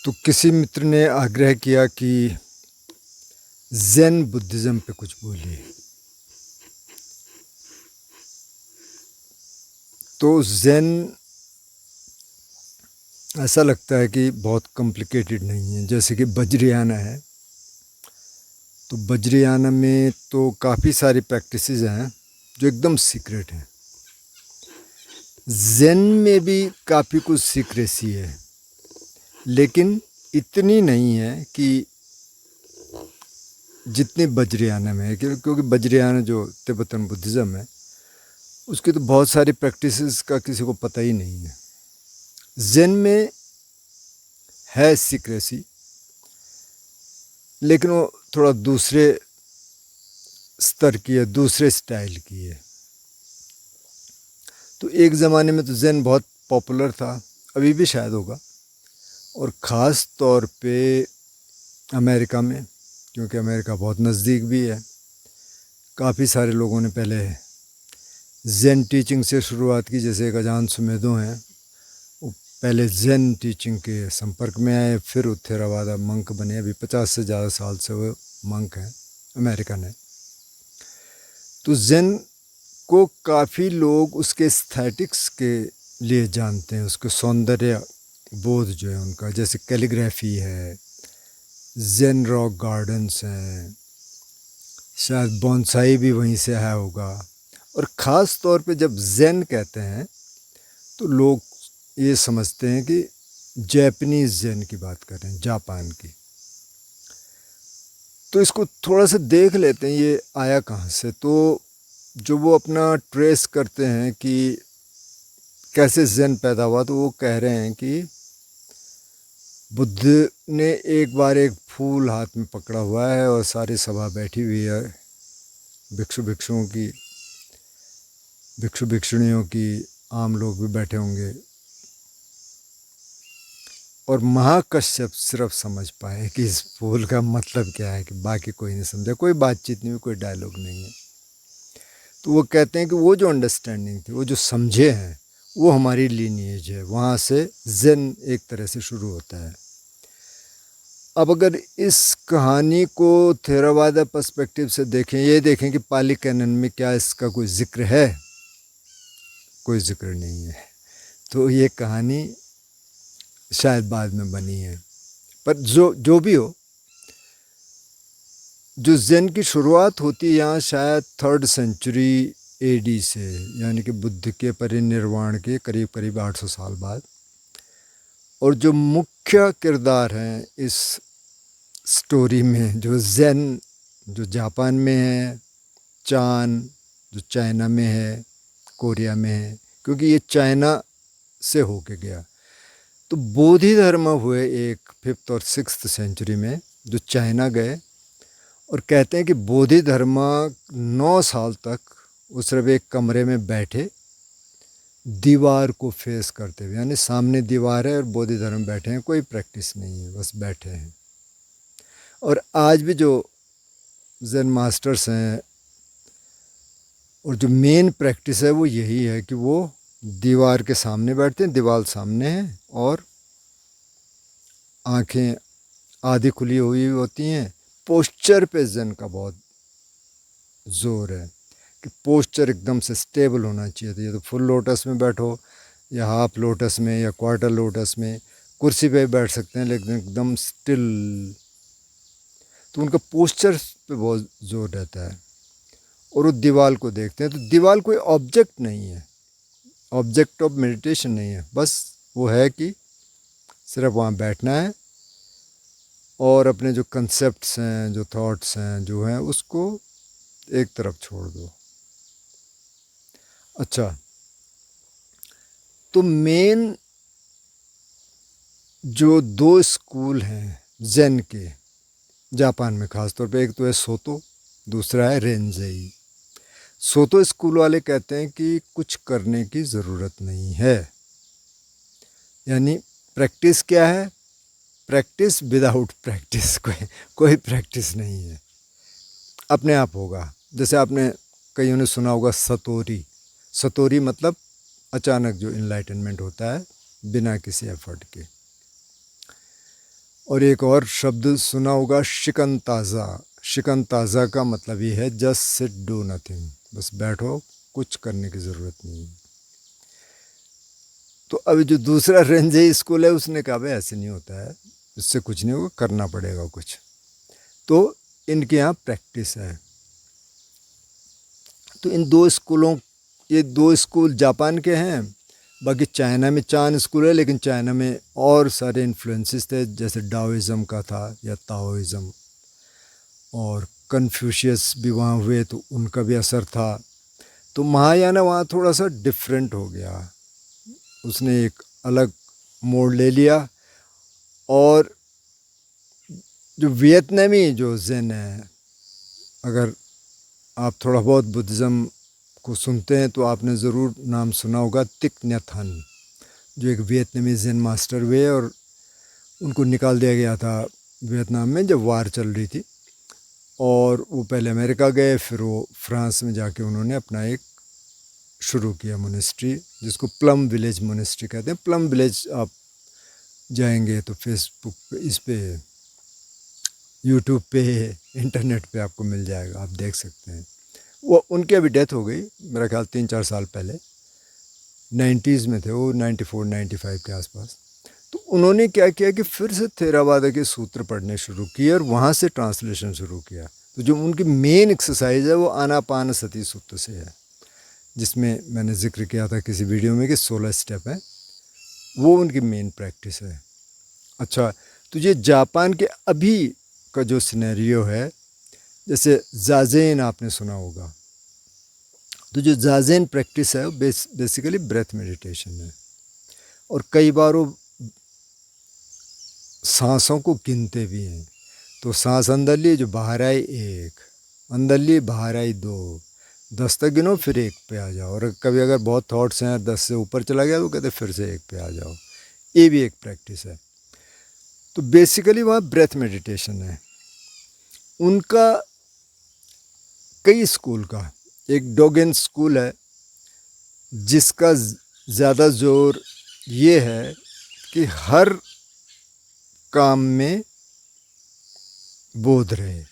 तो किसी मित्र ने आग्रह किया कि ज़ेन बुद्धिज़्म पे कुछ बोलिए। तो ज़ेन ऐसा लगता है कि बहुत कॉम्प्लिकेटेड नहीं है, जैसे कि वज्रयाना है। तो वज्रयाना में तो काफ़ी सारी प्रैक्टिसेस हैं जो एकदम सीक्रेट हैं। ज़ेन में भी काफ़ी कुछ सीक्रेसी है, लेकिन इतनी नहीं है कि जितनी वज्रयाना में है, क्योंकि वज्रयाना जो तिब्बतन बुद्धिज़्म है उसकी तो बहुत सारी प्रैक्टिसेस का किसी को पता ही नहीं है। ज़ेन में है सीक्रेसी, लेकिन वो थोड़ा दूसरे स्तर की है, दूसरे स्टाइल की है। तो एक ज़माने में तो ज़ेन बहुत पॉपुलर था, अभी भी शायद होगा, और ख़ास तौर पे अमेरिका में, क्योंकि अमेरिका बहुत नज़दीक भी है। काफ़ी सारे लोगों ने पहले ज़ेन टीचिंग से शुरुआत की, जैसे एक अजान सुमेधो हैं, वो पहले ज़ेन टीचिंग के संपर्क में आए, फिर वो थेरावादा मंक बने। अभी 50 से ज़्यादा साल से वो मंक हैं, अमेरिकन है। तो ज़ेन को काफ़ी लोग उसके एस्थेटिक्स के लिए जानते हैं, उसके सौंदर्य बोध जो है उनका, जैसे कैलीग्राफी है, ज़ेन रॉक गार्डन्स हैं, शायद बोनसाई भी वहीं से आया होगा। और ख़ास तौर पे जब ज़ेन कहते हैं तो लोग ये समझते हैं कि जैपनीज़ ज़ेन की बात कर रहे हैं, जापान की। तो इसको थोड़ा सा देख लेते हैं ये आया कहाँ से। तो जो वो अपना ट्रेस करते हैं कि कैसे ज़ेन पैदा हुआ, तो वो कह रहे हैं कि बुद्ध ने एक बार एक फूल हाथ में पकड़ा हुआ है और सारी सभा बैठी हुई है, भिक्षु भिक्षुणियों की, आम लोग भी बैठे होंगे, और महाकश्यप सिर्फ समझ पाए कि इस फूल का मतलब क्या है, कि बाकी कोई नहीं समझा, कोई बातचीत नहीं हुई, कोई डायलॉग नहीं है। तो वो कहते हैं कि वो जो अंडरस्टैंडिंग थी, वो जो समझे हैं, वो हमारी लीनिएज है, वहाँ से ज़ेन एक तरह से शुरू होता है। अब अगर इस कहानी को थेरावादा पर्सपेक्टिव से देखें, ये देखें कि पाली कैनन में क्या इसका कोई जिक्र है, कोई जिक्र नहीं है। तो ये कहानी शायद बाद में बनी है, पर जो भी हो, जो ज़ेन की शुरुआत होती है यहाँ शायद 3rd सेंचुरी AD से, यानी कि बुद्ध के परिनिर्वाण के करीब करीब 800 साल बाद। और जो मुख्य किरदार हैं इस स्टोरी में, जो ज़ेन जो जापान में है, चान जो चाइना में है, कोरिया में है, क्योंकि ये चाइना से होके गया। तो बोधि धर्म हुए एक 5th और 6th सेंचुरी में, जो चाइना गए, और कहते हैं कि बोधि धर्म 9 साल तक वो सिर्फ एक कमरे में बैठे, दीवार को फेस करते हुए, यानी सामने दीवार है और बोधि धर्म बैठे हैं, कोई प्रैक्टिस नहीं है, बस बैठे हैं। और आज भी जो ज़ेन मास्टर्स हैं, और जो मेन प्रैक्टिस है वो यही है कि वो दीवार के सामने बैठते हैं, दीवार सामने है, और आंखें आधी खुली हुई होती हैं। पोस्चर पे ज़ेन का बहुत ज़ोर है कि पोस्चर एकदम से स्टेबल होना चाहिए। तो ये तो फुल लोटस में बैठो, या हाफ लोटस में, या क्वार्टर लोटस में, कुर्सी पे बैठ सकते हैं, लेकिन एकदम स्टिल। तो उनका पोस्चर पे बहुत ज़ोर रहता है। और वो दीवार को देखते हैं, तो दीवार कोई ऑब्जेक्ट नहीं है, ऑब्जेक्ट ऑफ मेडिटेशन नहीं है, बस वो है कि सिर्फ वहाँ बैठना है और अपने जो कंसेप्ट्स हैं, जो थॉट्स हैं, जो हैं, उसको एक तरफ छोड़ दो। अच्छा, तो मेन जो 2 स्कूल हैं ज़ेन के जापान में ख़ासतौर पे, एक तो है सोतो, दूसरा है रेंजेई। सोतो स्कूल वाले कहते हैं कि कुछ करने की ज़रूरत नहीं है, यानी प्रैक्टिस क्या है, प्रैक्टिस विदाउट प्रैक्टिस, कोई प्रैक्टिस नहीं है, अपने आप होगा। जैसे आपने कईयों ने सुना होगा सतोरी, सतोरी मतलब अचानक जो इनलाइटनमेंट होता है बिना किसी एफर्ट के। और एक और शब्द सुना होगा, शिकन ताज़ा। शिकन ताज़ा का मतलब ये है जस्ट सिट डू नथिंग, बस बैठो, कुछ करने की ज़रूरत नहीं। तो अभी जो दूसरा रेंजे स्कूल है उसने कहा भाई ऐसे नहीं होता है, इससे कुछ नहीं होगा, करना पड़ेगा कुछ। तो इनके यहाँ प्रैक्टिस है। तो इन दो स्कूलों, ये दो स्कूल जापान के हैं। बाकी चाइना में 4 स्कूल है, लेकिन चाइना में और सारे इन्फ्लुएंसेस थे, जैसे डाओइज़म का था या ताओइज़म, और कन्फ्यूशियस भी वहाँ हुए तो उनका भी असर था। तो महायान वहाँ थोड़ा सा डिफरेंट हो गया, उसने एक अलग मोड़ ले लिया। और जो वियतनामी जो ज़ेन है, अगर आप थोड़ा बहुत बुद्धिज़्म को सुनते हैं तो आपने ज़रूर नाम सुना होगा तिक न्यत हन, जो एक वियतनामी ज़ेन मास्टर हुए और उनको निकाल दिया गया था वियतनाम में जब वार चल रही थी। और वो पहले अमेरिका गए, फिर वो फ्रांस में जाके उन्होंने अपना एक शुरू किया मोनेस्ट्री, जिसको प्लम विलेज मोनेस्ट्री कहते हैं। प्लम विलेज आप जाएंगे तो फेसबुक पे, इस पे, यूट्यूब पे, इंटरनेट पे आपको मिल जाएगा, आप देख सकते हैं। वो उनकी अभी डेथ हो गई, मेरा ख्याल 3-4 साल पहले, 90s में थे वो, 94-95 के आसपास। तो उन्होंने क्या किया कि फिर से थेरावादा के सूत्र पढ़ने शुरू किए और वहाँ से ट्रांसलेशन शुरू किया। तो जो उनकी मेन एक्सरसाइज है वो आनापानसति सूत्र से है, जिसमें मैंने जिक्र किया था किसी वीडियो में कि 16 स्टेप है, वो उनकी मेन प्रैक्टिस है। अच्छा, तो ये जापान के अभी का जो सिनेरियो है, जैसे जाजेन आपने सुना होगा, तो जो जाजेन प्रैक्टिस है वो बेसिकली ब्रेथ मेडिटेशन है। और कई बार वो सांसों को गिनते भी हैं। तो सांस अंदर ली, जो बाहर आई 1, अंदर ली, बाहर आई 2, 10 तक गिनो, फिर 1 पे आ जाओ। और कभी अगर बहुत थॉट्स हैं, 10 से ऊपर चला गया तो कहते फिर से 1 पे आ जाओ। ये भी एक प्रैक्टिस है। तो बेसिकली वहाँ ब्रेथ मेडिटेशन है। उनका कई स्कूल का एक डोगेन स्कूल है, जिसका ज़्यादा जोर ये है कि हर काम में बोध रहे।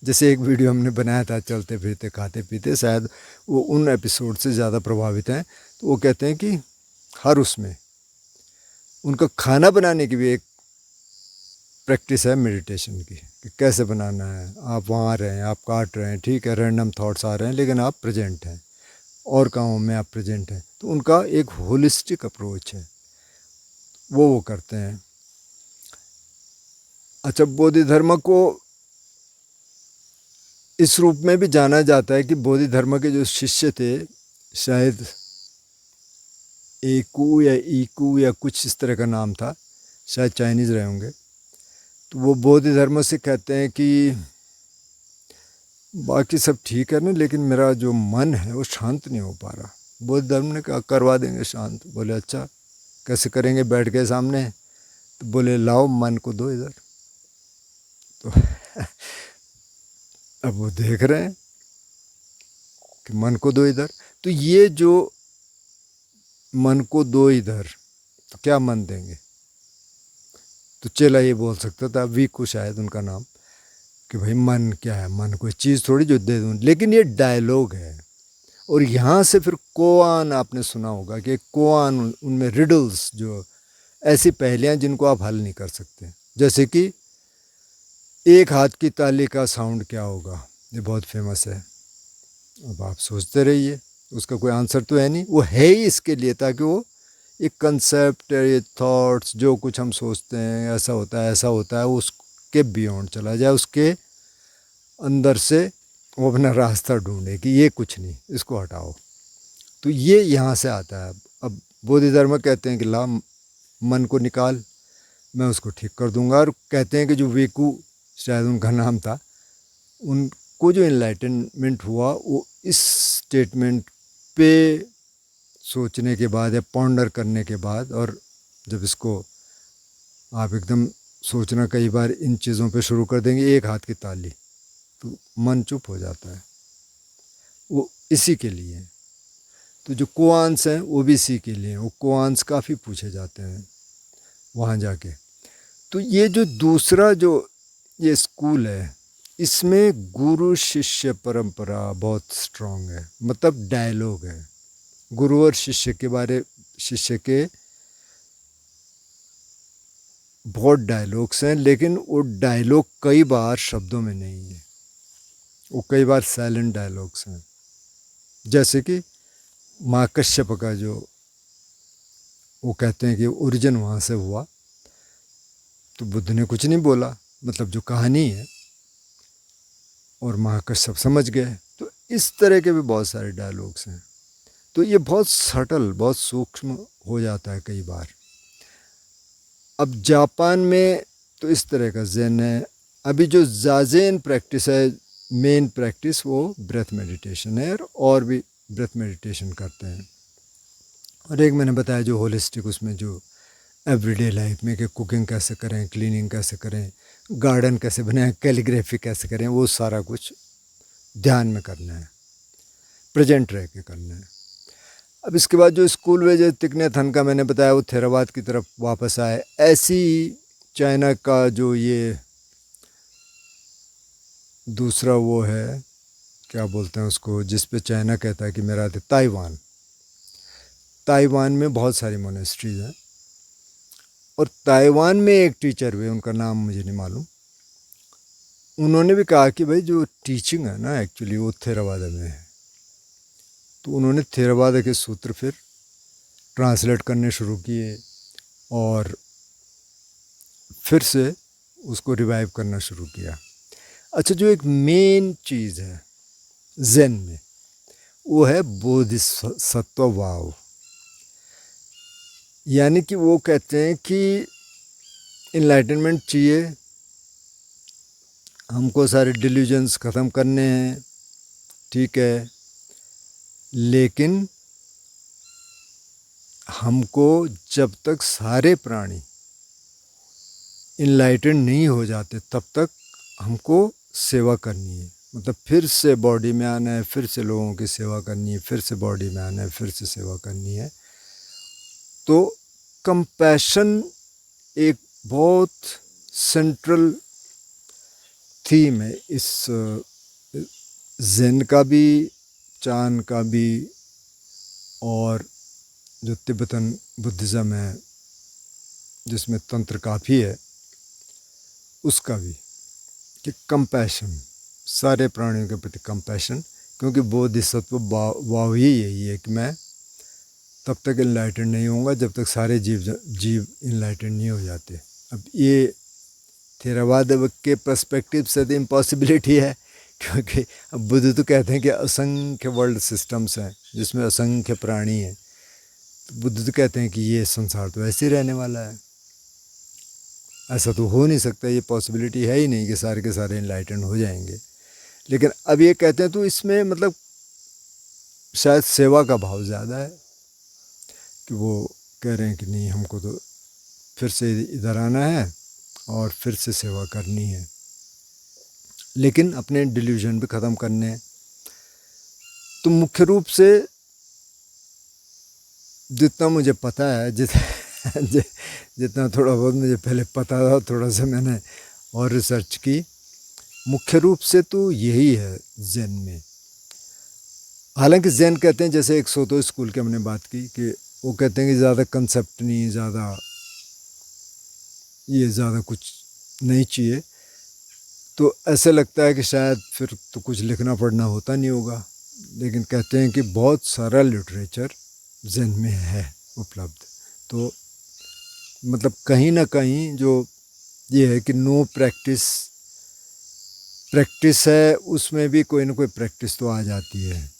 जैसे एक वीडियो हमने बनाया था चलते फिरते खाते पीते, शायद वो उन एपिसोड से ज़्यादा प्रभावित हैं। तो वो कहते हैं कि हर उसमें उनका खाना बनाने की भी एक प्रैक्टिस है मेडिटेशन की, कि कैसे बनाना है। आप वहाँ आ रहे हैं, आप काट रहे हैं, ठीक है, रैंडम थॉट्स आ रहे हैं, लेकिन आप प्रेजेंट हैं, और कामों में आप प्रेजेंट हैं। तो उनका एक होलिस्टिक अप्रोच है, वो करते हैं। अच्छा, बोधि धर्म को इस रूप में भी जाना जाता है कि बोधि धर्म के जो शिष्य थे, शायद एकू या ईकू या कुछ इस तरह का नाम था, शायद चाइनीज़ रहे होंगे। तो वो बोधि धर्म से कहते हैं कि बाकी सब ठीक है ना, लेकिन मेरा जो मन है वो शांत नहीं हो पा रहा। बोधि धर्म ने कहा करवा देंगे शांत। बोले अच्छा कैसे करेंगे, बैठ गए सामने। तो बोले लाओ मन को दो इधर। तो अब वो देख रहे हैं कि मन को दो इधर। तो ये जो मन को दो इधर, तो क्या मन देंगे? तो चेला ये बोल सकता था, वीकू शायद उनका नाम, कि भाई मन क्या है, मन कोई चीज़ थोड़ी जो दे दूँ। लेकिन ये डायलॉग है। और यहाँ से फिर कोआन आपने सुना होगा कि कोआन, उनमें रिडल्स, जो ऐसी पहेलियाँ जिनको आप हल नहीं कर सकते। जैसे कि एक हाथ की ताली का साउंड क्या होगा, ये बहुत फेमस है। अब आप सोचते रहिए, उसका कोई आंसर तो है नहीं, वो है ही इसके लिए ताकि वो एक कंसेप्ट, ये थॉट्स, जो कुछ हम सोचते हैं ऐसा होता है ऐसा होता है, उसके बियॉन्ड चला जाए, उसके अंदर से वो अपना रास्ता ढूंढे कि ये कुछ नहीं, इसको हटाओ। तो ये यहाँ से आता है। अब बोधि धर्म कहते हैं कि ला मन को निकाल, मैं उसको ठीक कर दूंगा। और कहते हैं कि जो वेकू, शायद उनका नाम था, उनको जो इनलाइटनमेंट हुआ वो इस स्टेटमेंट पे सोचने के बाद या पॉन्डर करने के बाद। और जब इसको आप एकदम सोचना कई बार इन चीज़ों पे शुरू कर देंगे, एक हाथ की ताली, तो मन चुप हो जाता है। वो इसी के लिए है। तो जो कोआंस हैं वो भी इसी के लिए हैं। वो कोआंस काफ़ी पूछे जाते हैं वहाँ जाके। तो ये जो दूसरा जो ये स्कूल है, इसमें गुरु शिष्य परंपरा बहुत स्ट्रांग है, मतलब डायलॉग है। गुरु और शिष्य के बहुत डायलॉग्स हैं, लेकिन वो डायलॉग कई बार शब्दों में नहीं है, वो कई बार साइलेंट डायलॉग्स हैं। जैसे कि माँ कश्यप का जो वो कहते हैं कि ओरिजिन वहाँ से हुआ, तो बुद्ध ने कुछ नहीं बोला, मतलब जो कहानी है, और माँ कश्यप समझ गए। तो इस तरह के भी बहुत सारे डायलॉग्स हैं। तो ये बहुत सटल, बहुत सूक्ष्म हो जाता है कई बार। अब जापान में तो इस तरह का ज़ेन है। अभी जो जाज़ेन प्रैक्टिस है, मेन प्रैक्टिस वो ब्रेथ मेडिटेशन है, और भी ब्रेथ मेडिटेशन करते हैं। और एक मैंने बताया जो होलिस्टिक, उसमें जो एवरीडे लाइफ में कि कुकिंग कैसे करें, क्लीनिंग कैसे करें, गार्डन कैसे बनाएं, कैलीग्राफी कैसे करें, वो सारा कुछ ध्यान में करना है, प्रेजेंट रह के करना है। अब इसके बाद जो स्कूल में जो तिक ने थन का मैंने बताया, वो थेरावाद की तरफ वापस आए। ऐसी चाइना का जो ये दूसरा वो है, क्या बोलते हैं उसको, जिस पे चाइना कहता है कि मेरा ताइवान। ताइवान में बहुत सारी मोनेस्ट्रीज हैं, और ताइवान में एक टीचर हुए, उनका नाम मुझे नहीं मालूम। उन्होंने भी कहा कि भाई जो टीचिंग है ना, एक्चुअली वो थेरावाद में है। तो उन्होंने थेरावाद के सूत्र फिर ट्रांसलेट करने शुरू किए, और फिर से उसको रिवाइव करना शुरू किया। अच्छा, जो एक मेन चीज़ है ज़ेन में, वो है बोधिसत्व भाव। यानी कि वो कहते हैं कि इनलाइटनमेंट चाहिए, हमको सारे डिल्यूजन्स ख़त्म करने हैं, ठीक है, लेकिन हमको जब तक सारे प्राणी इनलाइटन नहीं हो जाते तब तक हमको सेवा करनी है। मतलब फिर से बॉडी में आना है, फिर से लोगों की सेवा करनी है, फिर से बॉडी में आना है, फिर से सेवा करनी है। तो कंपैशन एक बहुत सेंट्रल थीम है इस ज़ेन का भी, चान का भी, और जो तिब्बतन बुद्धिज़्म है जिसमें तंत्र काफ़ी है, उसका भी, कि कंपैशन, सारे प्राणियों के प्रति कंपैशन। क्योंकि बोधिसत्व वाव ही यही है कि मैं तब तक इनलाइटन नहीं होऊंगा जब तक सारे जीव इनलाइटन नहीं हो जाते। अब ये थेरावाद के पर्सपेक्टिव से तो इम्पॉसिबिलिटी है, क्योंकि अब बुद्ध तो कहते हैं कि असंख्य वर्ल्ड सिस्टम्स हैं जिसमें असंख्य प्राणी हैं। तो बुद्ध तो कहते हैं कि ये संसार तो ऐसे ही रहने वाला है, ऐसा तो हो नहीं सकता, ये पॉसिबिलिटी है ही नहीं कि सारे के सारे इनलाइटन हो जाएंगे। लेकिन अब ये कहते हैं तो इसमें मतलब शायद सेवा का भाव ज़्यादा है, कि वो कह रहे हैं कि नहीं, हमको तो फिर से इधर आना है और फिर से सेवा करनी है, लेकिन अपने डिल्यूजन भी ख़त्म करने हैं। तो मुख्य रूप से जितना मुझे पता है, जितना थोड़ा बहुत मुझे पहले पता था, थोड़ा सा मैंने और रिसर्च की, मुख्य रूप से तो यही है ज़ेन में। हालांकि ज़ेन कहते हैं, जैसे एक सोतो स्कूल की हमने बात की, कि वो कहते हैं कि ज़्यादा कंसेप्ट नहीं, ज़्यादा कुछ नहीं चाहिए। तो ऐसे लगता है कि शायद फिर तो कुछ लिखना पढ़ना होता नहीं होगा, लेकिन कहते हैं कि बहुत सारा लिटरेचर ज़ेन में है उपलब्ध। तो मतलब कहीं ना कहीं जो ये है कि नो प्रैक्टिस है, उसमें भी कोई ना कोई प्रैक्टिस तो आ जाती है।